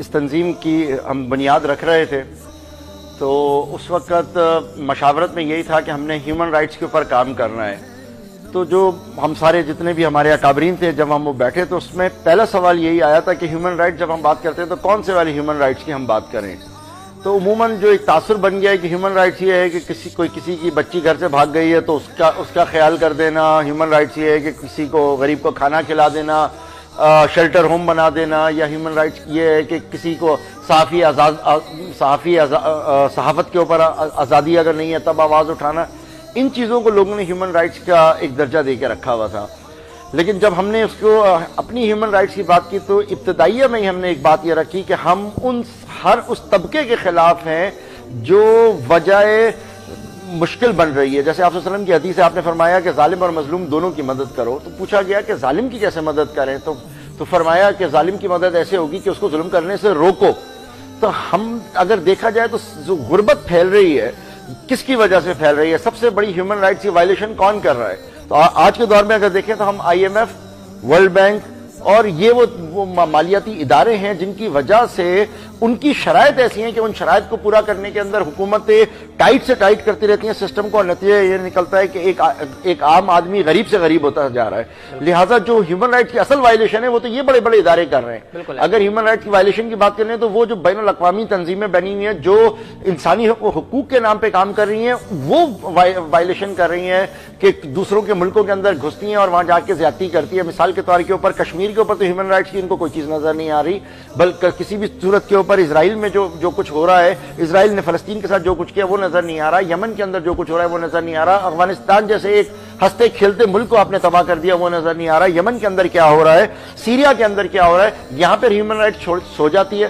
اس تنظیم کی ہم بنیاد رکھ رہے تھے تو اس وقت مشاورت میں یہی تھا کہ ہم نے ہیومن رائٹس کے اوپر کام کرنا ہے. تو جو ہم سارے جتنے بھی ہمارے اکابرین تھے جب ہم وہ بیٹھے تو اس میں پہلا سوال یہی آیا تھا کہ ہیومن رائٹس جب ہم بات کرتے ہیں تو کون سے والے ہیومن رائٹس کی ہم بات کریں. تو عموماً جو ایک تاثر بن گیا ہے کہ ہیومن رائٹس یہ ہے کہ کسی کی بچی گھر سے بھاگ گئی ہے تو اس کا خیال کر دینا. ہیومن رائٹس یہ ہے کہ کسی کو غریب کو کھانا کھلا دینا, شیلٹر ہوم بنا دینا. یا ہیومن رائٹس یہ ہے کہ کسی کو صحافت کے اوپر آزادی اگر نہیں ہے تب آواز اٹھانا. ان چیزوں کو لوگوں نے ہیومن رائٹس کا ایک درجہ دے کے رکھا ہوا تھا. لیکن جب ہم نے اس کو اپنی ہیومن رائٹس کی بات کی تو ابتدائیہ میں ہی ہم نے ایک بات یہ رکھی کہ ہم ہر اس طبقے کے خلاف ہیں جو وجہ مشکل بن رہی ہے. جیسے آپ صلی اللہ علیہ وسلم کی حدیث ہے, آپ نے فرمایا کہ ظالم اور مظلوم دونوں کی مدد کرو. تو پوچھا گیا کہ ظالم کی کیسے مدد کریں, تو فرمایا کہ ظالم کی مدد ایسے ہوگی کہ اس کو ظلم کرنے سے روکو. تو ہم اگر دیکھا جائے تو جو غربت پھیل رہی ہے کس کی وجہ سے پھیل رہی ہے, سب سے بڑی ہیومن رائٹس کی وائلیشن کون کر رہا ہے. تو آج کے دور میں اگر دیکھیں تو ہم IMF, ورلڈ بینک اور یہ وہ مالیاتی ادارے ہیں جن کی وجہ سے ان کی شرائط ایسی ہیں کہ ان شرائط کو پورا کرنے کے اندر حکومتیں ٹائٹ سے ٹائٹ کرتی رہتی ہیں سسٹم کو, اور نتیجہ یہ نکلتا ہے کہ ایک عام آدمی غریب سے غریب ہوتا جا رہا ہے. لہٰذا جو ہیومن رائٹ کی اصل وائلیشن ہے وہ تو یہ بڑے بڑے ادارے کر رہے ہیں. اگر ہیومن رائٹ کی وائلیشن کی بات کریں تو وہ جو بین الاقوامی تنظیمیں بنی ہوئی ہیں جو انسانی حقوق کے نام پہ کام کر رہی ہیں وہ وائلیشن کر رہی ہیں کہ دوسروں کے ملکوں کے اندر گھستی ہیں اور وہاں جا کے زیادتی کرتی ہے. مثال کے طور کے اوپر کشمیر کے اوپر تو ہیومن رائٹس کی ان کو کوئی چیز نظر نہیں آ رہی, بلکہ کسی بھی صورت کے اوپر اسرائیل میں جو کچھ ہو رہا ہے, اسرائیل نے فلسطین کے ساتھ جو کچھ کیا وہ نظر نہیں آ رہا, یمن کے اندر جو کچھ ہو رہا ہے وہ نظر نہیں آ رہا, افغانستان جیسے ایک ہنستے کھیلتے ملک کو آپ نے تباہ کر دیا وہ نظر نہیں آ رہا, یمن کے اندر کیا ہو رہا ہے, سیریا کے اندر کیا ہو رہا ہے, یہاں پر ہیومن رائٹس سو جاتی ہے.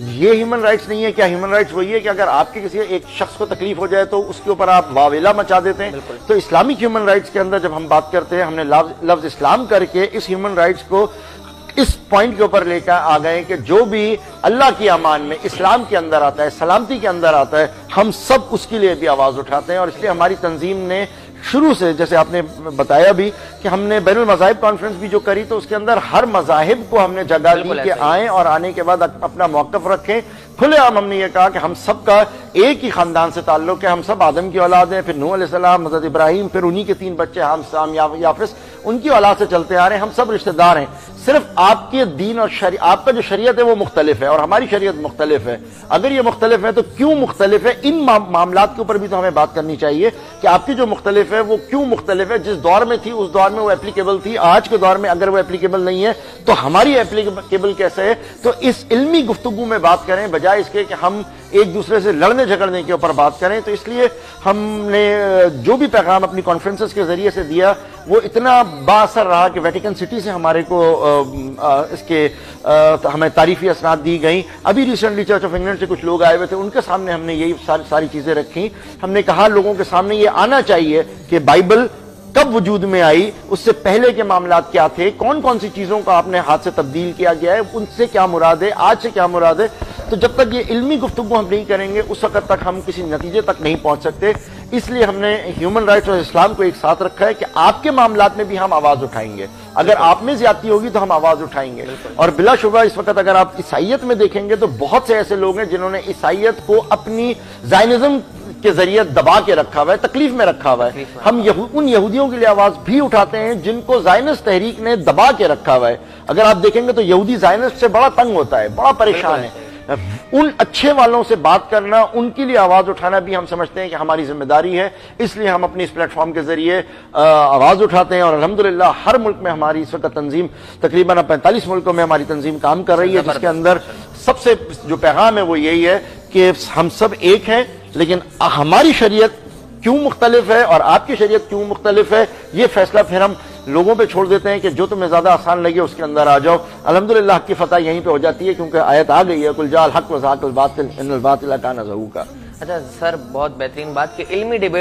یہ ہیومن رائٹس نہیں ہے. کیا ہیومن رائٹس وہی ہے کہ اگر آپ کے کسی ایک شخص کو تکلیف ہو جائے تو اس کے اوپر آپ واویلا مچا دیتے ہیں. تو اسلامک ہیومن رائٹس کے اندر جب ہم بات کرتے ہیں ہم نے لفظ اسلام کر کے اس ہیومن رائٹس کو اس پوائنٹ کے اوپر لے کر آ گئے کہ جو بھی اللہ کی امان میں اسلام کے اندر آتا ہے, سلامتی کے اندر آتا ہے, ہم سب اس کے لیے بھی آواز اٹھاتے ہیں. اور اس لیے ہماری تنظیم نے شروع سے, جیسے آپ نے بتایا بھی کہ ہم نے بین المذاہب کانفرنس بھی جو کری تو اس کے اندر ہر مذاہب کو ہم نے جگہ دی کہ آئیں اور آنے کے بعد اپنا موقف رکھیں. کھلے عام ہم نے یہ کہا کہ ہم سب کا ایک ہی خاندان سے تعلق ہے, ہم سب آدم کی اولاد ہیں, پھر نوح علیہ السلام, حضرت ابراہیم, پھر انہی کے 3 بچے حام, سام, یافس, ان کی اولاد سے چلتے آ رہے ہیں. ہم سب رشتہ دار ہیں. صرف آپ کے دین اور آپ کا جو شریعت ہے وہ مختلف ہے اور ہماری شریعت مختلف ہے. اگر یہ مختلف ہے تو کیوں مختلف ہے, ان معاملات کے اوپر بھی تو ہمیں بات کرنی چاہیے کہ آپ کی جو مختلف ہے وہ کیوں مختلف ہے. جس دور میں تھی اس دور میں وہ اپلیکیبل تھی, آج کے دور میں اگر وہ اپلیکیبل نہیں ہے تو ہماری اپلیکیبل کیسے ہے. تو اس علمی گفتگو میں بات کریں بجائے اس کے کہ ہم ایک دوسرے سے لڑنے جھگڑنے کے اوپر بات کریں. تو اس لیے ہم نے جو بھی پیغام اپنی کانفرنسز کے ذریعے سے دیا وہ اتنا با اثر رہا کہ ویٹیکن سٹی سے ہمارے کو اس کے ہمیں تعریفی اسناد دی گئیں. ابھی ریسنٹلی چرچ آف انگلینڈ سے کچھ لوگ آئے ہوئے تھے, ان کے سامنے ہم نے یہی ساری چیزیں رکھی. ہم نے کہا لوگوں کے سامنے یہ آنا چاہیے کہ بائبل کب وجود میں آئی, اس سے پہلے کے معاملات کیا تھے, کون کون سی چیزوں کو آپ نے ہاتھ سے تبدیل کیا گیا ہے, ان سے کیا مراد ہے, آج سے کیا مراد ہے. تو جب تک یہ علمی گفتگو ہم نہیں کریں گے اس وقت تک ہم کسی نتیجے تک نہیں پہنچ سکتے. اس لیے ہم نے ہیومن رائٹس اور اسلام کو ایک ساتھ رکھا ہے کہ آپ کے معاملات میں بھی ہم آواز اٹھائیں گے. اگر آپ میں زیادتی ہوگی تو ہم آواز اٹھائیں گے. اور بلا شبہ اس وقت اگر آپ عیسائیت میں دیکھیں گے تو بہت سے ایسے لوگ ہیں جنہوں نے عیسائیت کو اپنی زائنزم کے ذریعے دبا کے رکھا ہوا ہے, تکلیف میں رکھا ہوا ہے. ہم ان یہودیوں کے لیے آواز بھی اٹھاتے ہیں جن کو زائنسٹ تحریک نے دبا کے رکھا ہوا ہے. اگر آپ دیکھیں گے تو یہودی زائنسٹ سے بڑا تنگ ہوتا ہے, بڑا پریشان ہے. ان اچھے والوں سے بات کرنا, ان کے لیے آواز اٹھانا بھی ہم سمجھتے ہیں کہ ہماری ذمہ داری ہے. اس لیے ہم اپنی اس پلیٹ فارم کے ذریعے آواز اٹھاتے ہیں. اور الحمدللہ ہر ملک میں ہماری اس وقت تنظیم تقریباً 45 ملکوں میں ہماری تنظیم کام کر رہی ہے, جس کے اندر سب سے جو پیغام ہے وہ یہی ہے کہ ہم سب ایک ہیں, لیکن ہماری شریعت کیوں مختلف ہے اور آپ کی شریعت کیوں مختلف ہے یہ فیصلہ پھر ہم لوگوں پہ چھوڑ دیتے ہیں کہ جو تمہیں زیادہ آسان لگے اس کے اندر آ جاؤ. الحمدللہ حق کی فتح یہیں پہ ہو جاتی ہے کیونکہ آیت آ گئی ہے قل جاء الحق وزهق الباطل ان الباطل کان زهوقا. اچھا سر, بہت بہترین بات کہ علمی ڈیبیٹ